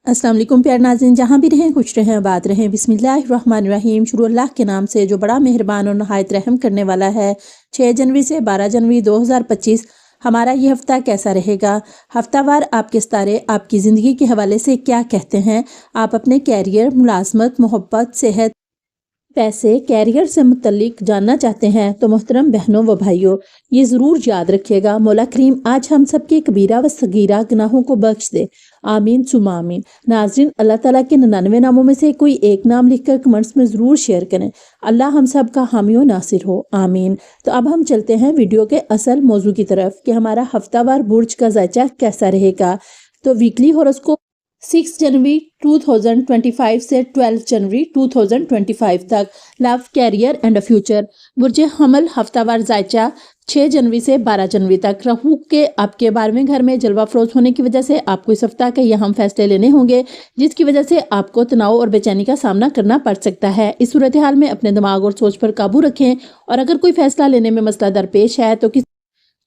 अस्सलाम वालेकुम प्यारे नाज़रीन, जहाँ भी रहें खुश रहें आबाद रहें। बिस्मिल्लाहिर्रहमानिर्रहीम। शुरू अल्लाह के नाम से जो बड़ा मेहरबान और नहायत रहम करने वाला है। 6 जनवरी से 12 जनवरी 2025 हमारा ये हफ्ता कैसा रहेगा। हफ्तावार आपके सितारे आपकी ज़िंदगी के हवाले से क्या कहते हैं। आप अपने कैरियर, मुलाजमत, मोहब्बत, सेहत, पैसे, कैरियर से मुतल्लिक जानना चाहते हैं तो मोहतरम बहनों व भाइयों, ये ज़रूर याद रखिएगा, मौला करीम आज हम सब के कबीरा व सगीरा गुनाहों को बख्श दे। आमीन सुमा आमीन। नाज़रीन, अल्लाह ताला के 99 नामों में से कोई एक नाम लिखकर कमेंट्स में ज़रूर शेयर करें। अल्लाह हम सब का हामी व नासिर हो, आमीन। तो अब हम चलते हैं वीडियो के असल मौजू की तरफ कि हमारा हफ्तावार बुर्ज का जायचा कैसा रहेगा। तो वीकली हॉरोस्कोप 6 जनवरी 2025 से 12 जनवरी 2025 तक। Love, career and future. बुर्ज हमल हफ्तावार जायचा 6 जनवरी से 12 जनवरी तक। राहु के आपके 12वें घर में जलवा फरोज होने की वजह से आपको इस हफ्ता के अहम फैसले लेने होंगे, जिसकी वजह से आपको तनाव और बेचैनी का सामना करना पड़ सकता है। इस सूरत हाल में अपने दिमाग और सोच पर काबू रखें और अगर कोई फैसला लेने में मसला दरपेश है तो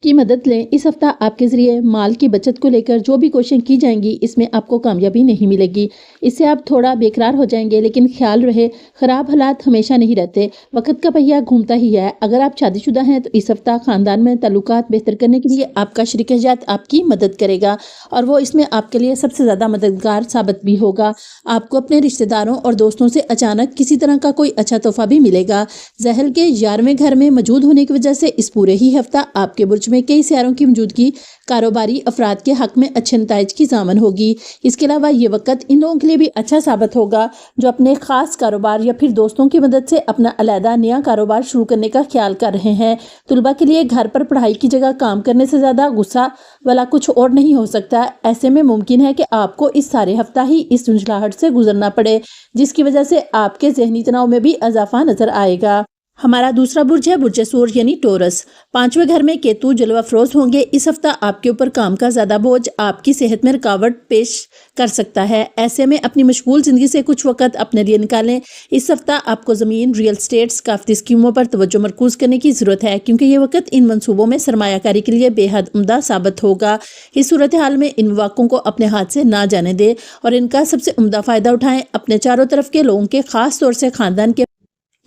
की मदद लें। इस हफ्ता आपके जरिए माल की बचत को लेकर जो भी कोशिशें की जाएंगी इसमें आपको कामयाबी नहीं मिलेगी। इससे आप थोड़ा बेकरार हो जाएंगे, लेकिन ख्याल रहे खराब हालात हमेशा नहीं रहते, वक्त का पहिया घूमता ही है। अगर आप शादीशुदा हैं तो इस हफ्ता खानदान में ताल्लुकात बेहतर करने के लिए आपका शरीक हयात आपकी मदद करेगा और वो इसमें आपके लिए सबसे ज़्यादा मददगार साबित भी होगा। आपको अपने रिश्तेदारों और दोस्तों से अचानक किसी तरह का कोई अच्छा तोहफा भी मिलेगा। ज़हल के 11वें घर में मौजूद होने की वजह से इस पूरे ही हफ्ता आपके बुर्ज में कई सियारों की मौजूदगी कारोबारी अफराद के हक में अच्छे नताइज की ज़ामन होगी। इसके अलावा ये वक्त इन लोगों के लिए भी अच्छा साबित होगा जो अपने खास कारोबार या फिर दोस्तों की मदद से अपना अलहदा नया कारोबार शुरू करने का ख्याल कर रहे हैं। तुलबा के लिए घर पर पढ़ाई की जगह काम करने से ज़्यादा गुस्सा वाला कुछ और नहीं हो सकता। ऐसे में मुमकिन है कि आपको इस सारे हफ्ता ही इस झुंझलाहट से गुजरना पड़े, जिसकी वजह से आपके जहनी तनाव में भी इजाफा नजर आएगा। हमारा दूसरा बुर्ज है बुर्ज सूर यानी टोरस। 5वें घर में केतु जलवा फरोज होंगे। इस हफ्ता आपके ऊपर काम का ज्यादा बोझ आपकी सेहत में रुकावट पेश कर सकता है। ऐसे में अपनी मशगूल जिंदगी से कुछ वक्त अपने लिए निकालें। इस हफ्ता आपको जमीन, रियल स्टेट्स, काफती स्कीमों पर तवज्जो मरकूज करने की जरूरत है, क्योंकि ये वक्त इन मंसूबों में सरमायाकारी के लिए बेहद उम्दा साबित होगा। इस सूरत हाल में इन मौक़ों को अपने हाथ से ना जाने दें और इनका सबसे उम्दा फायदा उठाएं। अपने चारों तरफ के लोगों के खास तौर से खानदान के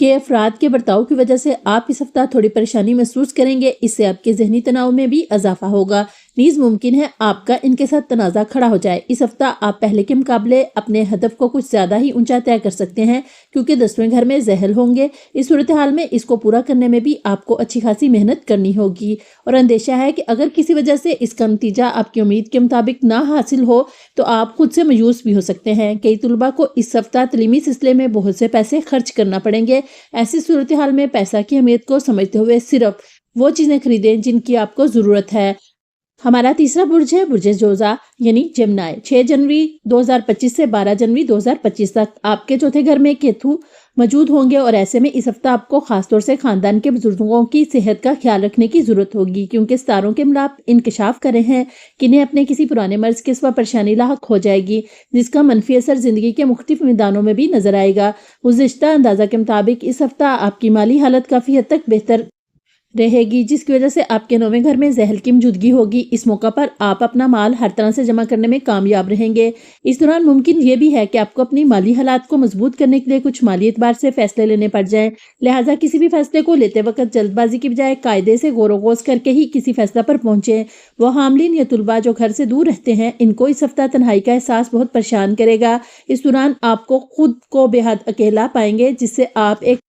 अफराद के बर्ताव की वजह से आप इस हफ्ता थोड़ी परेशानी महसूस करेंगे। इससे आपके जहनी तनाव में भी इजाफा होगा। नीज मुमकिन है आपका इनके साथ तनाज़ा खड़ा हो जाए। इस हफ्ता आप पहले के मुकाबले अपने हदफ को कुछ ज्यादा ही ऊंचा तय कर सकते हैं, क्योंकि 10वें घर में ज़हल होंगे। इस सूरत हाल में इसको पूरा करने में भी आपको अच्छी खासी मेहनत करनी होगी और अंदेशा है कि अगर किसी वजह से इसका नतीजा आपकी उम्मीद के मुताबिक ना हासिल हो तो आप खुद से मायूस भी हो सकते हैं। कई तुलबा को इस हफ्ता तलीमी सिलसिले में बहुत से पैसे खर्च करना पड़ेंगे। ऐसी सूरत हाल में पैसा की अहमियत को समझते हुए सिर्फ वो चीजें खरीदें जिनकी आपको जरूरत है। हमारा तीसरा बुर्ज है बुर्ज जोजा यानी जमनाय। 6 जनवरी 2025 से 12 जनवरी 2025 तक आपके चौथे घर में केतु मौजूद होंगे और ऐसे में इस हफ्ता आपको खासतौर से खानदान के बुजुर्गों की सेहत का ख्याल रखने की जरूरत होगी, क्योंकि सितारों के मिलाप इंकशाफ कर रहे हैं कि इन्हें अपने किसी पुराने मर्ज के सिवा परेशानी लाहक हो जाएगी, जिसका मनफी असर जिंदगी के मुख्तलिफ मैदानों में भी नजर आएगा। गुज़िश्ता अंदाजा के मुताबिक इस हफ्ता आपकी माली हालत काफी हद तक बेहतर रहेगी, जिसकी वजह से आपके 9वें घर में ज़हल की मौजूदगी होगी। इस मौका पर आप अपना माल हर तरह से जमा करने में कामयाब रहेंगे। इस दौरान मुमकिन ये भी है कि आपको अपनी माली हालात को मजबूत करने के लिए कुछ माली एतबार से फैसले लेने पड़ जाएं। लिहाजा किसी भी फैसले को लेते वक्त जल्दबाजी की बजाय कायदे से गौर गौस करके ही किसी फैसला पर पहुंचे। वो हामलीन या तुलबा जो घर से दूर रहते हैं, इनको इस हफ्ता तन्हाई का एहसास बहुत परेशान करेगा। इस दौरान आपको खुद को बेहद अकेला पाएंगे, जिससे आप एक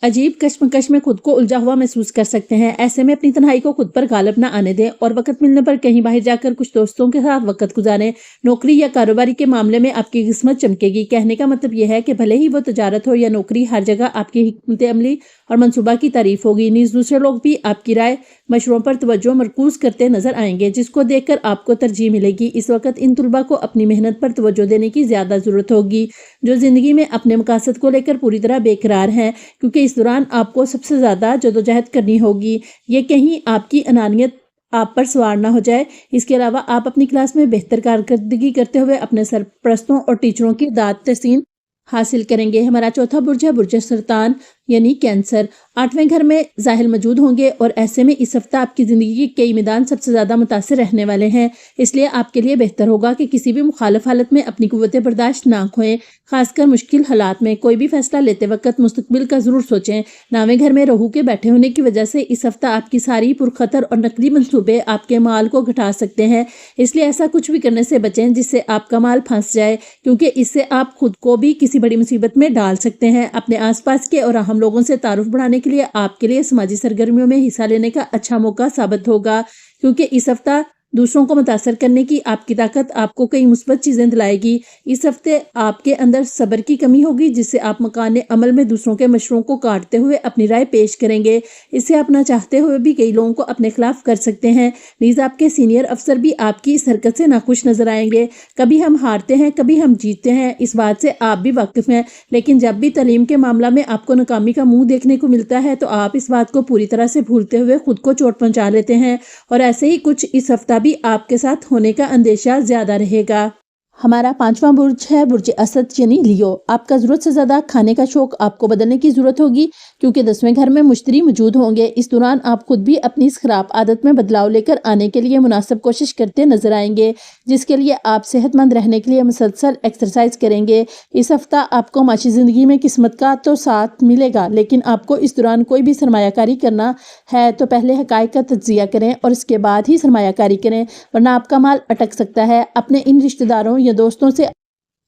अजीब कश्मकश में खुद को उलझा हुआ महसूस कर सकते हैं। ऐसे में अपनी तन्हाई को खुद पर गालिब न आने दें और वक्त मिलने पर कहीं बाहर जाकर कुछ दोस्तों के साथ वक्त गुजारें। नौकरी या कारोबारी के मामले में आपकी किस्मत चमकेगी। कहने का मतलब यह है कि भले ही वो तजारत हो या नौकरी, हर जगह आपकी हिकमत अमली और मनसूबा की तारीफ होगी। नीज दूसरे लोग भी आपकी राय मशवरों पर तवज्जो मरकूज करते नजर आएंगे, जिसको देखकर आपको तरजीह मिलेगी। इस वक्त इन तुलबा को अपनी मेहनत पर तवज्जो देने की ज्यादा जरूरत होगी जो जिंदगी में अपने मकासद को लेकर पूरी तरह बेकरार हैं, क्योंकि इस दौरान आपको सबसे ज्यादा जदोजहद करनी होगी। ये कहीं आपकी अनानियत आप पर सवार ना हो जाए। इसके अलावा आप अपनी क्लास में बेहतर कारकर्दगी करते हुए अपने सरपरस्तों और टीचरों की दाद तहसीन हासिल करेंगे। हमारा चौथा बुर्ज है बुर्ज सरतान यानी कैंसर 8वें घर में ज़ाहिल मौजूद होंगे और ऐसे में इस हफ्ता आपकी ज़िंदगी के कई मैदान सबसे ज़्यादा मुतासिर रहने वाले हैं। इसलिए आपके लिए बेहतर होगा कि किसी भी मुखालिफ हालत में अपनी कुव्वत बर्दाश्त ना खोएं। खासकर मुश्किल हालात में कोई भी फैसला लेते वक्त मुस्तकबिल का ज़रूर सोचें। 9वें घर में राहु के बैठे होने की वजह से इस हफ्ता आपकी सारी पुरखतर और नकली मंसूबे आपके माल को घटा सकते हैं। इसलिए ऐसा कुछ भी करने से बचें जिससे आपका माल फंस जाए, क्योंकि इससे आप खुद को भी किसी बड़ी मुसीबत में डाल सकते हैं। अपने आसपास के और अहम लोगों से तारुफ बढ़ाने के लिए आपके लिए समाजी सरगर्मियों में हिस्सा लेने का अच्छा मौका साबित होगा, क्योंकि इस हफ्ता दूसरों को मुतासर करने की आपकी ताकत आपको कई मुस्बत चीज़ें दिलाएगी। इस हफ्ते आपके अंदर सब्र की कमी होगी, जिससे आप मकान अमल में दूसरों के मशवरों को काटते हुए अपनी राय पेश करेंगे। इससे आप ना चाहते हुए भी कई लोगों को अपने खिलाफ कर सकते हैं। नीज़ आपके सीनियर अफसर भी आपकी इस हरकत से नाखुश नजर आएंगे। कभी हम हारते हैं, कभी हम जीतते हैं, इस बात से आप भी वाकिफ हैं, लेकिन जब भी तालीम के मामला में आपको नाकामी का मुंह देखने को मिलता है तो आप इस बात को पूरी तरह से भूलते हुए खुद को चोट पहुंचा लेते हैं। और ऐसे ही कुछ इस हफ्ता भी आपके साथ होने का अंदेशा ज्यादा रहेगा। हमारा 5वां बुर्ज है बुर्ज असद यानी लियो। आपका जरूरत से ज्यादा खाने का शौक आपको बदलने की जरूरत होगी, क्योंकि 10वें घर में मुश्तरी मौजूद होंगे। इस दौरान आप खुद भी अपनी इस खराब आदत में बदलाव लेकर आने के लिए मुनासिब कोशिश करते नजर आएंगे, जिसके लिए आप सेहतमंद रहने के लिए मुसलसल एक्सरसाइज करेंगे। इस हफ्ता आपको माशी जिंदगी में किस्मत का तो साथ मिलेगा, लेकिन आपको इस दौरान कोई भी सरमायाकारी करना है तो पहले हकायक का तज्जिया करें और इसके बाद ही सरमायाकारी करें, वरना आपका माल अटक सकता है। अपने इन रिश्तेदारों या दोस्तों से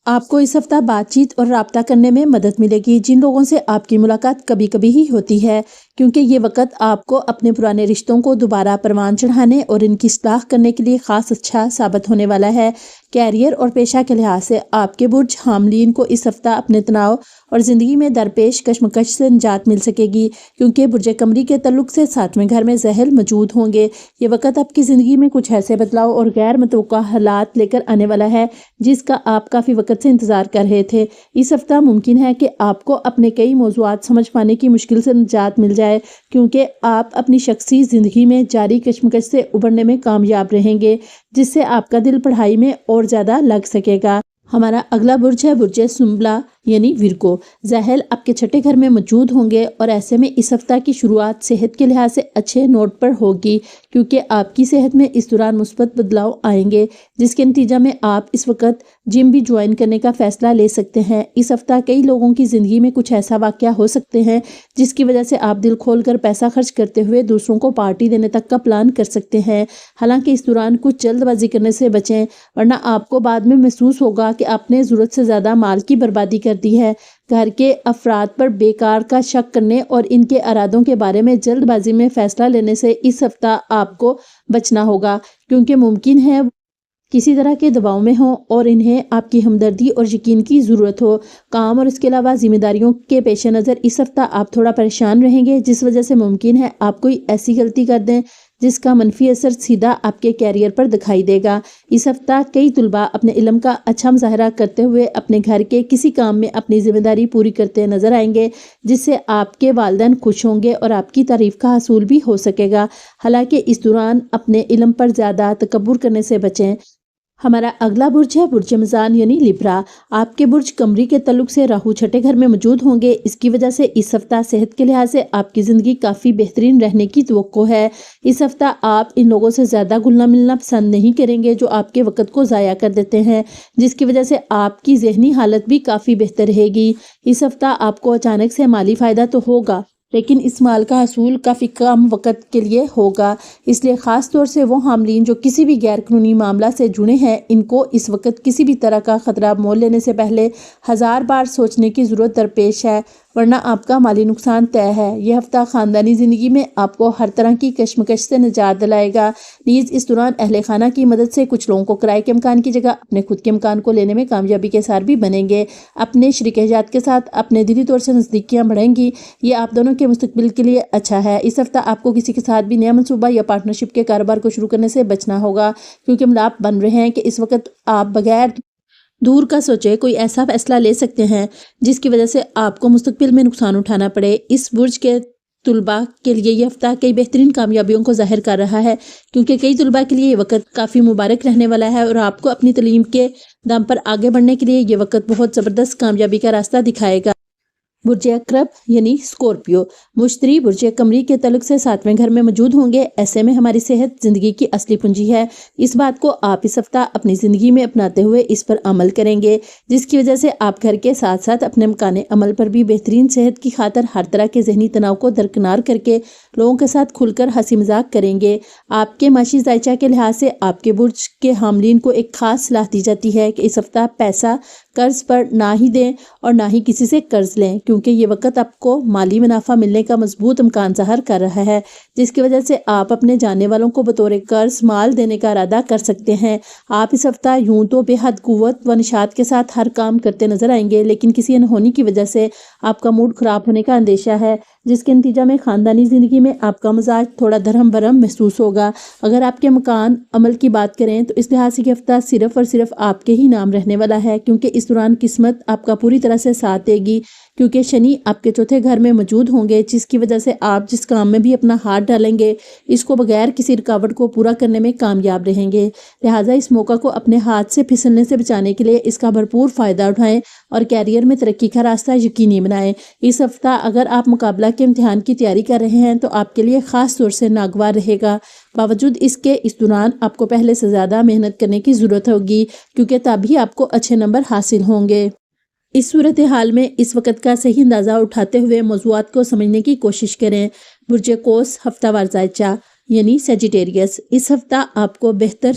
आपको इस हफ्ता बातचीत और राब्ता करने में मदद मिलेगी, जिन लोगों से आपकी मुलाकात कभी कभी ही होती है, क्योंकि ये वक्त आपको अपने पुराने रिश्तों को दोबारा परवान चढ़ाने और इनकी इस्लाह करने के लिए खास अच्छा साबित होने वाला है। कैरियर और पेशा के लिहाज से आपके बुर्ज हामलीन को इस हफ्ता अपने तनाव और ज़िंदगी में दरपेश कश्मकश से निजात मिल सकेगी, क्योंकि बुर्ज कमरी के तल्लुक से 7वें घर में ज़हल मौजूद होंगे। ये वक्त आपकी ज़िंदगी में कुछ ऐसे बदलाव और गैर मुतवक्का हालात लेकर आने वाला है जिसका आप काफ़ी वक्त से इंतज़ार कर रहे थे। इस हफ्ता मुमकिन है कि आपको अपने कई मौज़ूआत समझ पाने की मुश्किल से निजात मिल जाए, क्योंकि आप अपनी शख्सी ज़िंदगी में जारी कश्मकश से उबरने में कामयाब रहेंगे, जिससे आपका दिल पढ़ाई में और ज़्यादा लग सकेगा। हमारा अगला बुर्ज है बुर्ज सुंबला यानी विरको। ज़हल आपके 6ठे घर में मौजूद होंगे और ऐसे में इस हफ्ता की शुरुआत सेहत के लिहाज से अच्छे नोट पर होगी, क्योंकि आपकी सेहत में इस दौरान मुस्बत बदलाव आएंगे, जिसके नतीजा में आप इस वक्त जिम भी ज्वाइन करने का फैसला ले सकते हैं। इस हफ्ता कई लोगों की ज़िंदगी में कुछ ऐसा वाक़या हो सकते हैं जिसकी वजह से आप दिल खोल कर पैसा खर्च करते हुए दूसरों को पार्टी देने तक का प्लान कर सकते हैं। हालांकि इस दौरान कुछ जल्दबाजी करने से बचें, वरना आपको बाद में महसूस होगा कि आपने ज़रूरत से ज़्यादा माल की बर्बादी कर दी है। घर के अफराद पर बेकार का शक करने और इनके इरादों के बारे में जल्दबाजी में फैसला लेने से इस हफ्ता आपको बचना होगा, क्योंकि मुमकिन है किसी तरह के दबाव में हो और इन्हें आपकी हमदर्दी और यकीन की ज़रूरत हो। काम और इसके अलावा जिम्मेदारियों के पेश नज़र इस हफ्ता आप थोड़ा परेशान रहेंगे, जिस वजह से मुमकिन है आप कोई ऐसी गलती कर दें जिसका मनफी असर सीधा आपके कैरियर पर दिखाई देगा। इस हफ्ता कई तुलबा अपने इल्म का अच्छा मुजाहरा करते हुए अपने घर के किसी काम में अपनी जिम्मेदारी पूरी करते नजर आएंगे, जिससे आपके वालिदैन खुश होंगे और आपकी तारीफ का हासिल भी हो सकेगा। हालांकि इस दौरान अपने इल्म पर ज़्यादा तकब्बुर करने से बचें। हमारा अगला बुर्ज है बुर्ज मिज़ान यानी लिब्रा। आपके बुर्ज कमरी के तल्लुक से राहु 6ठे घर में मौजूद होंगे। इसकी वजह से इस हफ्ता सेहत के लिहाज से आपकी ज़िंदगी काफ़ी बेहतरीन रहने की तवक्को है। इस हफ्ता आप इन लोगों से ज़्यादा घुलना मिलना पसंद नहीं करेंगे जो आपके वक्त को ज़ाया कर देते हैं, जिसकी वजह से आपकी जहनी हालत भी काफ़ी बेहतर रहेगी। इस हफ्ता आपको अचानक से माली फ़ायदा तो होगा, लेकिन इस माल का हसूल काफ़ी कम वक्त के लिए होगा। इसलिए ख़ास तौर से वो हामलीन जो किसी भी गैर कानूनी मामला से जुड़े हैं, इनको इस वक्त किसी भी तरह का ख़तरा मोल लेने से पहले 1000 बार सोचने की ज़रूरत दरपेश है, वरना आपका माली नुकसान तय है। यह हफ्ता ख़ानदानी ज़िंदगी में आपको हर तरह की कश्मकश से निजात दिलाएगा। नीज़ इस दौरान अहले खाना की मदद से कुछ लोगों को किराए के मकान की जगह अपने खुद के मकान को लेने में कामयाबी के साथ भी बनेंगे। अपने शरीक-ए-हयात के साथ अपने दिली तौर से नज़दीकियाँ बढ़ेंगी। ये आप दोनों के मुस्तकबिल के लिए अच्छा है। इस हफ्ता आपको किसी के साथ भी नया मनसूबा या पार्टनरशिप के कारोबार को शुरू करने से बचना होगा, क्योंकि मिलाप बन रहे हैं कि इस वक्त आप बगैर दूर का सोचे कोई ऐसा फैसला ले सकते हैं जिसकी वजह से आपको मुस्तकबिल में नुकसान उठाना पड़े। इस बुर्ज के तुलबा के लिए यह हफ्ता कई बेहतरीन कामयाबियों को जाहिर कर रहा है, क्योंकि कई तुलबा के लिए ये वक्त काफ़ी मुबारक रहने वाला है और आपको अपनी तालीम के दम पर आगे बढ़ने के लिए ये वक्त बहुत ज़बरदस्त कामयाबी का रास्ता दिखाएगा। برج अक्रब यानी स्कॉर्पियो मुश्तरी बुर्ज कमरी के तल्लुक से 7वें घर में मौजूद होंगे। ऐसे में हमारी सेहत जिंदगी की असली पूंजी है। इस बात को आप इस हफ्ता अपनी जिंदगी में अपनाते हुए इस पर अमल करेंगे, जिसकी वजह से आप घर के साथ साथ अपने मकाने अमल पर भी बेहतरीन सेहत की खातिर हर तरह के जहनी तनाव को दरकिनार करके लोगों के साथ खुलकर हंसी मजाक करेंगे। आपके माशी जायचा के लिहाज से आपके बुर्ज के हामलीन को एक खास सलाह दी जाती है कि इस हफ्ता पैसा कर्ज पर ना ही दें और ना ही किसी से कर्ज लें, क्योंकि ये वक्त आपको माली मुनाफा मिलने का मजबूत इम्कान ज़ाहिर कर रहा है, जिसकी वजह से आप अपने जानने वालों को बतौर कर्ज माल देने का इरादा कर सकते हैं। आप इस हफ्ता यूं तो बेहद कुव्वत व निशात के साथ हर काम करते नजर आएंगे, लेकिन किसी अनहोनी की वजह से आपका मूड खराब होने का अंदेशा है, जिसके नतीजा में खानदानी जिंदगी में आपका मिजाज थोड़ा धर्म भरम महसूस होगा। अगर आपके मकान अमल की बात करें तो इस लिहाज से ये हफ्ता सिर्फ और सिर्फ आपके ही नाम रहने वाला है, क्योंकि इस दौरान किस्मत आपका पूरी तरह से साथ देगी, क्योंकि शनि आपके चौथे घर में मौजूद होंगे, जिसकी वजह से आप जिस काम में भी अपना हाथ डालेंगे इसको बगैर किसी रुकावट को पूरा करने में कामयाब रहेंगे। लिहाजा इस मौका को अपने हाथ से फिसलने से बचाने के लिए इसका भरपूर फायदा उठाएं और कैरियर में तरक्की का रास्ता यकीनी बनाएं। इस हफ्ता अगर आप मुकाबला के इम्तिहान की तैयारी कर रहे हैं तो आपके लिए खास तौर से नागवार रहेगा। बावजूद इसके इस दौरान आपको पहले से ज़्यादा मेहनत करने की ज़रूरत होगी, क्योंकि तभी आपको अच्छे नंबर हासिल होंगे। इस सूरत हाल में इस वक्त का सही अंदाज़ा उठाते हुए मौज़ूआत को समझने की कोशिश करें। बुर्ज कोस हफ्तावार जायचा यानी सेजिटेरियस, इस हफ्ता आपको बेहतर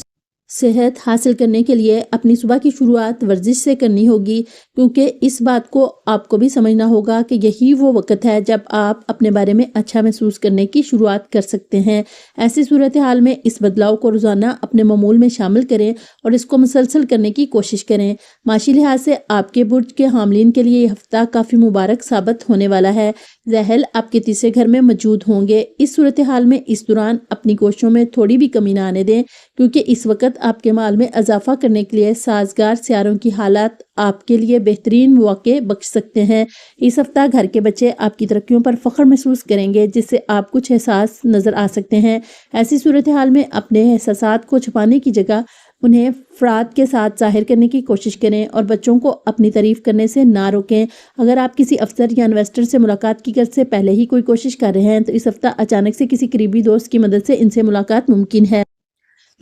सेहत हासिल करने के लिए अपनी सुबह की शुरुआत वर्जिश से करनी होगी, क्योंकि इस बात को आपको भी समझना होगा कि यही वो वक्त है जब आप अपने बारे में अच्छा महसूस करने की शुरुआत कर सकते हैं। ऐसी सूरत हाल में इस बदलाव को रोज़ाना अपने मामूल में शामिल करें और इसको मुसलसल करने की कोशिश करें। माशी लिहाज से आपके बुर्ज के हामलीन के लिए यह हफ्ता काफ़ी मुबारक साबित होने वाला है। ज़हल आपके तीसरे घर में मौजूद होंगे। इस सूरत हाल में इस दौरान अपनी कोशिशों में थोड़ी भी कमी ना आने दें, क्योंकि इस वक्त आपके माल में इजाफा करने के लिए साजगार सियारों की हालात आपके लिए बेहतरीन मौके बख्श सकते हैं। इस हफ्ता घर के बच्चे आपकी तरक्कियों पर फख्र महसूस करेंगे, जिससे आप कुछ एहसास नजर आ सकते हैं। ऐसी सूरत हाल में अपने एहसासात को छुपाने की जगह उन्हें अफराद के साथ जाहिर करने की कोशिश करें और बच्चों को अपनी तारीफ करने से ना रोकें। अगर आप किसी अफसर या इन्वेस्टर से मुलाकात की गर्ज से पहले ही कोई कोशिश कर रहे हैं तो इस हफ्ता अचानक से किसी करीबी दोस्त की मदद से इनसे मुलाकात मुमकिन है।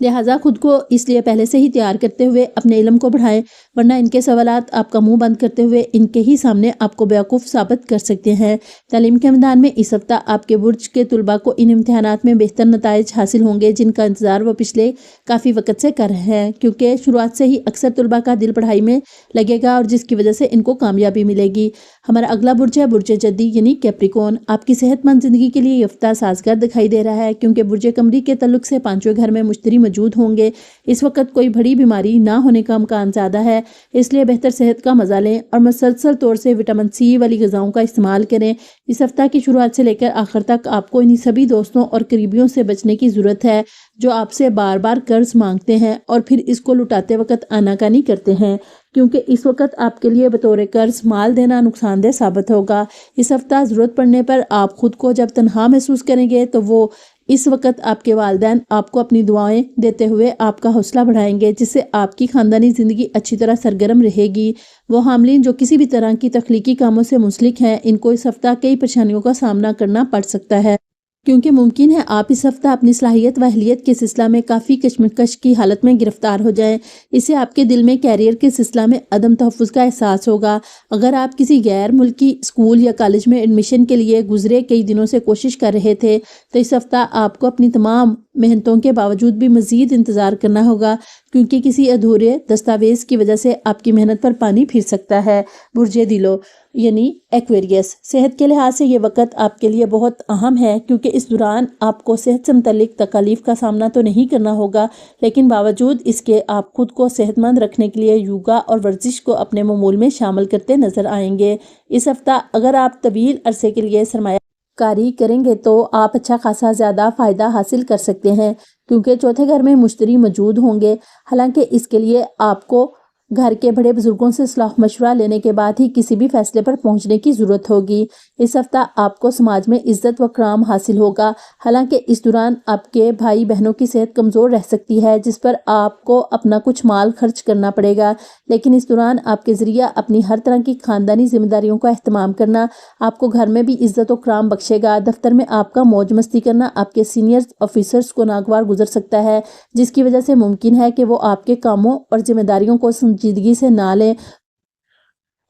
लिहाजा खुद को इसलिए पहले से ही तैयार करते हुए अपने इल्म को बढ़ाएं, वरना इनके सवालात आपका मुंह बंद करते हुए इनके ही सामने आपको बेवकूफ़ साबित कर सकते हैं। तालीम के मैदान में इस हफ्ता आपके बुर्ज के तुलबा को इन इम्तिहानात में बेहतर नताइज हासिल होंगे, जिनका इंतज़ार वो पिछले काफ़ी वक्त से कर रहे हैं, क्योंकि शुरुआत से ही अक्सर तुलबा का दिल पढ़ाई में लगेगा और जिसकी वजह से इनको कामयाबी मिलेगी। हमारा अगला बुर्ज है बुर्ज जद्दी यानी कैप्रिकॉर्न। आपकी सेहतमंद जिंदगी के लिए ये हफ्ता साजगार दिखाई दे रहा है, क्योंकि बुर्ज कमरी के तल्लुक से पांचवें घर में मुश्तरी मौजूद होंगे। इस वक्त कोई बड़ी बीमारी ना होने का इम्कान ज़्यादा है, इसलिए बेहतर सेहत का मजा लें और मुसलसल तौर से विटामिन सी वाली ग़िज़ाओं का इस्तेमाल करें। इस हफ्ता की शुरुआत से लेकर आखिर तक आपको इन सभी दोस्तों और करीबियों से बचने की ज़रूरत है जो आपसे बार बार कर्ज मांगते हैं और फिर इसको लुटाते वक्त आनाकानी करते हैं, क्योंकि इस वक्त आपके लिए बतौर कर्ज माल देना नुकसानदेह साबित होगा। इस हफ्ता ज़रूरत पड़ने पर आप खुद को जब तन्हा महसूस करेंगे तो वो इस वक्त आपके वालिदैन आपको अपनी दुआएं देते हुए आपका हौसला बढ़ाएंगे, जिससे आपकी खानदानी ज़िंदगी अच्छी तरह सरगर्म रहेगी। वो हामलीन जो किसी भी तरह की तख्लीकी कामों से मुंसलिक हैं, इनको इस हफ्ता कई परेशानियों का सामना करना पड़ सकता है, क्योंकि मुमकिन है आप इस हफ्ता अपनी सलाहियत व अहलियत के सिलसिला में काफ़ी कशमकश की हालत में गिरफ्तार हो जाएं। इससे आपके दिल में कैरियर के सिलसिला में अदम तहफ़्फ़ुज़ का एहसास होगा। अगर आप किसी गैर मुल्की स्कूल या कॉलेज में एडमिशन के लिए गुजरे कई दिनों से कोशिश कर रहे थे तो इस हफ्ता आपको अपनी तमाम मेहनतों के बावजूद भी मज़ीद इंतज़ार करना होगा, क्योंकि किसी अधूरे दस्तावेज़ की वजह से आपकी मेहनत पर पानी फिर सकता है। बुर्ज दिलो यानी एक्वेरियस, सेहत के लिहाज से ये वक्त आपके लिए बहुत अहम है, क्योंकि इस दौरान आपको सेहत से मुतल्लिक तकालीफ का सामना तो नहीं करना होगा, लेकिन बावजूद इसके आप खुद को सेहतमंद रखने के लिए योगा और वर्जिश को अपने मामूल में शामिल करते नजर आएंगे। इस हफ्ता अगर आप तवील अरसे के लिए सरमाया कारी करेंगे तो आप अच्छा खासा ज़्यादा फ़ायदा हासिल कर सकते हैं, क्योंकि चौथे घर में मुश्तरी मौजूद होंगे। हालांकि इसके लिए आपको گھر کے بڑے بزرگوں سے صلاح مشورہ لینے کے بعد ہی کسی بھی فیصلے پر پہنچنے کی ضرورت ہوگی۔ اس ہفتہ آپ کو سماج میں عزت و اکرام حاصل ہوگا، حالانکہ اس دوران آپ کے بھائی بہنوں کی صحت کمزور رہ سکتی ہے، جس پر آپ کو اپنا کچھ مال خرچ کرنا پڑے گا، لیکن اس دوران آپ کے ذریعہ اپنی ہر طرح کی خاندانی ذمہ داریوں کا اہتمام کرنا آپ کو گھر میں بھی عزت و اکرام بخشے گا۔ دفتر میں آپ کا موج مستی کرنا آپ کے سینئر آفیسرز کو ناگوار گزر سکتا ہے، جس کی وجہ سے ممکن ہے کہ وہ آپ کے کاموں اور ذمہ داریوں کو سنجیدگی سے نہ لیں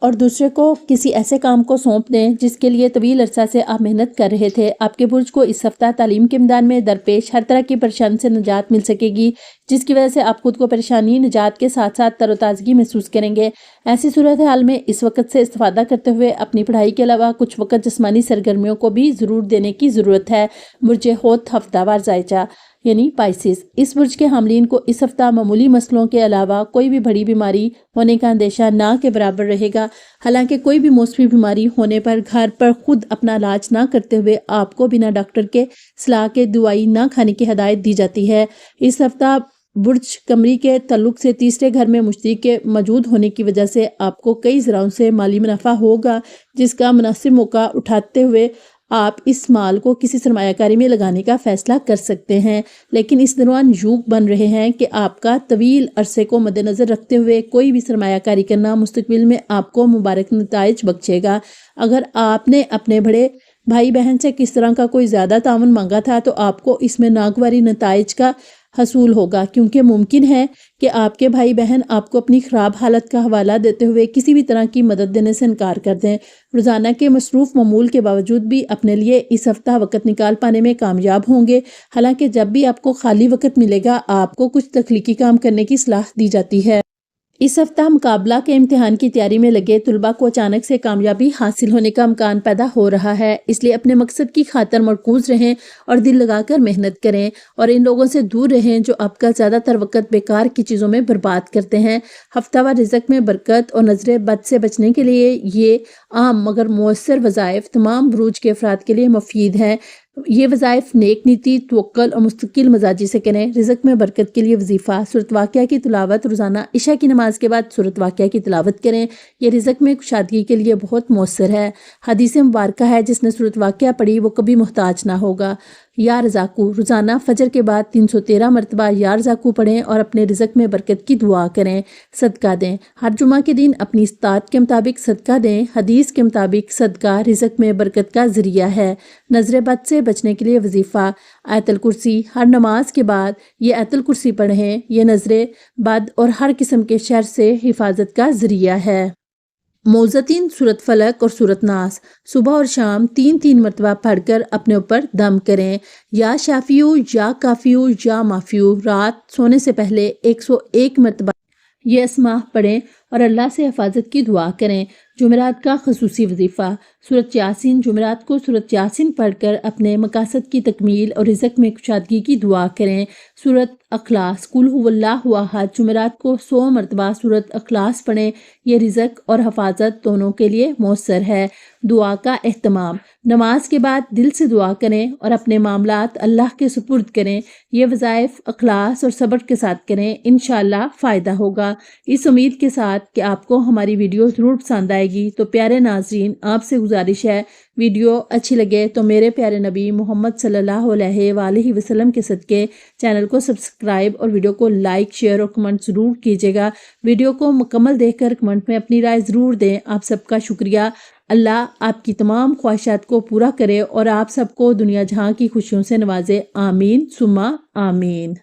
اور دوسرے کو کسی ایسے کام کو سونپ دیں جس کے لیے طویل عرصہ سے آپ محنت کر رہے تھے۔ آپ کے برج کو اس ہفتہ تعلیم کے میدان میں درپیش ہر طرح کی پریشانی سے نجات مل سکے گی، جس کی وجہ سے آپ خود کو پریشانی نجات کے ساتھ ساتھ تر و تازگی محسوس کریں گے۔ ایسی صورتحال میں اس وقت سے استفادہ کرتے ہوئے اپنی پڑھائی کے علاوہ کچھ وقت جسمانی سرگرمیوں کو بھی ضرور دینے کی ضرورت ہے۔ برج حوت ہفتہ وار زائچہ یعنی پائسس، اس برج کے حاملین کو اس ہفتہ معمولی مسئلوں کے علاوہ کوئی بھی بڑی بیماری ہونے کا اندیشہ نہ کے برابر رہے گا۔ حالانکہ کوئی بھی موسمی بیماری ہونے پر گھر پر خود اپنا علاج نہ کرتے ہوئے آپ کو بنا ڈاکٹر کے صلاح کے دوائی نہ کھانے کی ہدایت دی جاتی ہے۔ اس ہفتہ برج قمری کے تعلق سے تیسرے گھر میں مشتری کے موجود ہونے کی وجہ سے آپ کو کئی ذرائع سے مالی منافع ہوگا، جس کا مناسب موقع اٹھاتے ہوئے آپ اس مال کو کسی سرمایہ کاری میں لگانے کا فیصلہ کر سکتے ہیں، لیکن اس دوران یوگ بن رہے ہیں کہ آپ کا طویل عرصے کو مد نظر رکھتے ہوئے کوئی بھی سرمایہ کاری کرنا مستقبل میں آپ کو مبارک نتائج بخشے گا۔ اگر آپ نے اپنے بڑے بھائی بہن سے کس طرح کا کوئی زیادہ تعاون مانگا تھا تو آپ کو اس میں ناگواری نتائج کا حصول ہوگا، کیونکہ ممکن ہے کہ آپ کے بھائی بہن آپ کو اپنی خراب حالت کا حوالہ دیتے ہوئے کسی بھی طرح کی مدد دینے سے انکار کر دیں۔ روزانہ کے مصروف معمول کے باوجود بھی اپنے لیے اس ہفتہ وقت نکال پانے میں کامیاب ہوں گے، حالانکہ جب بھی آپ کو خالی وقت ملے گا آپ کو کچھ تخلیقی کام کرنے کی صلاح دی جاتی ہے۔ اس ہفتہ مقابلہ کے امتحان کی تیاری میں لگے طلباء کو اچانک سے کامیابی حاصل ہونے کا امکان پیدا ہو رہا ہے، اس لیے اپنے مقصد کی خاطر مرکوز رہیں اور دل لگا کر محنت کریں اور ان لوگوں سے دور رہیں جو آپ کا زیادہ تر وقت بیکار کی چیزوں میں برباد کرتے ہیں۔ ہفتہ وار رزق میں برکت اور نظر بد سے بچنے کے لیے یہ عام مگر مؤثر وظائف تمام بروج کے افراد کے لیے مفید ہیں۔ یہ وظائف نیک نیتی، توکل اور مستقل مزاجی سے کریں۔ رزق میں برکت کے لیے وظیفہ سورۃ واقعہ کی تلاوت، روزانہ عشاء کی نماز کے بعد سورۃ واقعہ کی تلاوت کریں، یہ رزق میں کشادگی کے لیے بہت مؤثر ہے۔ حدیث مبارکہ ہے جس نے سورۃ واقعہ پڑھی وہ کبھی محتاج نہ ہوگا۔ یا رزاقو، روزانہ فجر کے بعد 313 مرتبہ یا رزاقو پڑھیں اور اپنے رزق میں برکت کی دعا کریں۔ صدقہ دیں، ہر جمعہ کے دن اپنی استطاعت کے مطابق صدقہ دیں۔ حدیث کے مطابق صدقہ رزق میں برکت کا ذریعہ ہے۔ نظر بد سے بچنے کے لیے وظیفہ آیت الکرسی، ہر نماز کے بعد یہ آیت الکرسی پڑھیں، یہ نظر بد اور ہر قسم کے شر سے حفاظت کا ذریعہ ہے۔ موزتین سورۃ فلق اور سورۃ ناس صبح اور شام 3 مرتبہ پڑھ کر اپنے اوپر دم کریں۔ یا شافیو، یا کافیو، یا مافیو، رات سونے سے پہلے 101 مرتبہ یہ اسماء پڑھیں اور اللہ سے حفاظت کی دعا کریں۔ جمعرات کا خصوصی وظیفہ سورۃ یاسین، جمعرات کو سورۃ یاسین پڑھ کر اپنے مقاصد کی تکمیل اور رزق میں کشادگی کی دعا کریں۔ سورۃ اخلاص، قل هو اللہ احد، جمعرات کو 100 مرتبہ سورۃ اخلاص پڑھیں، یہ رزق اور حفاظت دونوں کے لیے مؤثر ہے۔ دعا کا اہتمام، نماز کے بعد دل سے دعا کریں اور اپنے معاملات اللہ کے سپرد کریں، یہ وظائف اخلاص اور صبر کے ساتھ کریں، انشاءاللہ فائدہ ہوگا۔ اس امید کے ساتھ کہ آپ کو ہماری ویڈیو ضرور پسند آئے گی تو پیارے ناظرین آپ سے گزارش ہے ویڈیو اچھی لگے تو میرے پیارے نبی محمد صلی اللہ علیہ وآلہ وسلم کے صدقے چینل کو سبسکرائب اور ویڈیو کو لائک، شیئر اور کمنٹ ضرور کیجیے گا۔ ویڈیو کو مکمل دیکھ کر کمنٹ میں اپنی رائے ضرور دیں۔ آپ سب کا شکریہ۔ اللہ آپ کی تمام خواہشات کو پورا کرے اور آپ سب کو دنیا جہاں کی خوشیوں سے نوازے، آمین ثم آمین۔